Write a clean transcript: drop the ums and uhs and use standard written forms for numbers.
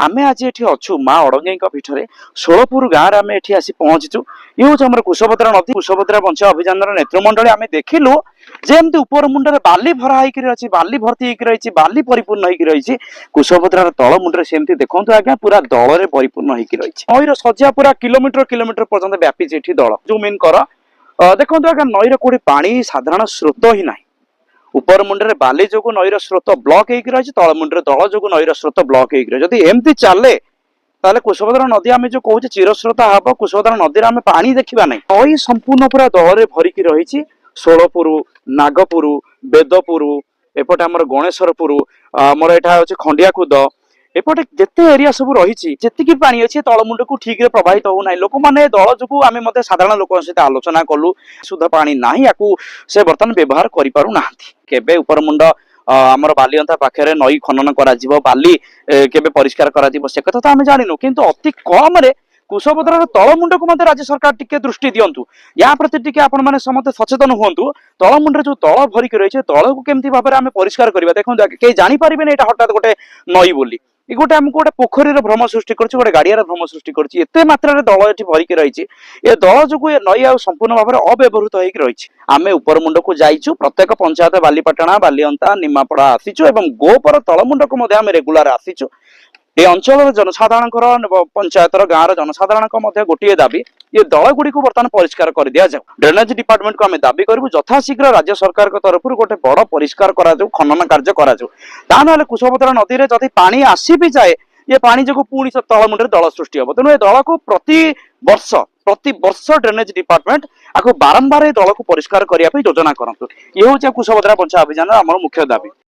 आमे आज ये अच्छु माँ अड़ंगी पीठरे षोलपुर गाँव में ये आसी पहुंचीचु। ये हूँ आम कुशभद्रा नदी कुशभद्रा बंचा अभियान नेतृमंडली आम देखिलु जेमती उपर मुंडे बाली भरा होती बाली भर्ती होकर रही बाली परिपूर्ण होकर रही कुशभद्रार तल मुंडे सेमती देखो आज्ञा पूरा दल परिपूर्ण होकर रही नईर सज्जा पूरा किलोमीटर किलोमीटर पर्यंत व्यापी दल जूम इन कर देखो आज्ञा नईर कौटी पानी साधारण स्रोत ही ना उपर मुंडे बाली जो नईर स्रोत ब्लक होकर रही तल मुंडे दल जो नईर स्रोत ब्लक होकर रही एमती चले ताले कुशभद्रा नदी आम जो कहे चिरस्रोता हम कुशभद्रा नदी आम पानी देखा ना नई संपूर्ण पूरा दल भरिकी रही षोलपुर नागपुर बेदपुर एपटे आम गणेशपुर आमर यहाँ हूँ खंडियाकुद एपटे जिते एरिया सब रही जी पानी अच्छे तलमुंड को ठीक प्रभावित होना लोक मैंने दल जो आम साधारण लोक सहित आलोचना कलु शुद्ध पानी ना या से बर्तमान व्यवहार करके उपर मुंड आमर बालिअंता पाखे नई खनन कर बाली केबे परिष्कार कर से कथा तो आम जानु किंतु अति कम रे कुशभद्रार तलमुंड को राज्य सरकार टिके दृष्टि दिंतु या प्रति टिके आपण माने समस्त सचेतन हुंतु तलमुंड जो तल भरिक रही तल को केमती भाव में आम परिष्कार करवा देखो कई जापर हठात गोटे नई बोली गोटे आमको गोटे पोखरी भ्रम सृष्टि कर गाड़ियार भ्रम सृष्टि कर मात्रा दल ये भरिक रही ये दल जो नई आ संपूर्ण भाव में अव्यवहृत होकर रही आम उपर मुंड को जाइचु प्रत्येक पंचायत बालीपाटना बालिअंता निमापड़ा आसीचु एवं गोपर तलमुंड को रेगुलार आसीचु ये अंचल जनसाधारण पंचायतर गाँव जनसाधारण गोटे दाबी ये दल गुड़ी को बर्तमान परिष्कार कर दिया जाऊ ड्रेनेज डिपार्टमेंट को आम दाबी करूँ यथाशीघ्र राज्य सरकार तरफ गोटे बड़ परिष्कार करा खनन कार्य करा कुशभद्रा नदी में जदि पानी आसी भी जाए ये पानी जो पुणी तलमुंडे दल सृष्टि हम तेणु ये दल को प्रति वर्ष ड्रेनेज डिपार्टमेंट आपको बारंबार दल को परिष्कार करने योजना करतु ये हूँ कुशभद्रा बंचा अभियान आम मुख्य दाबी।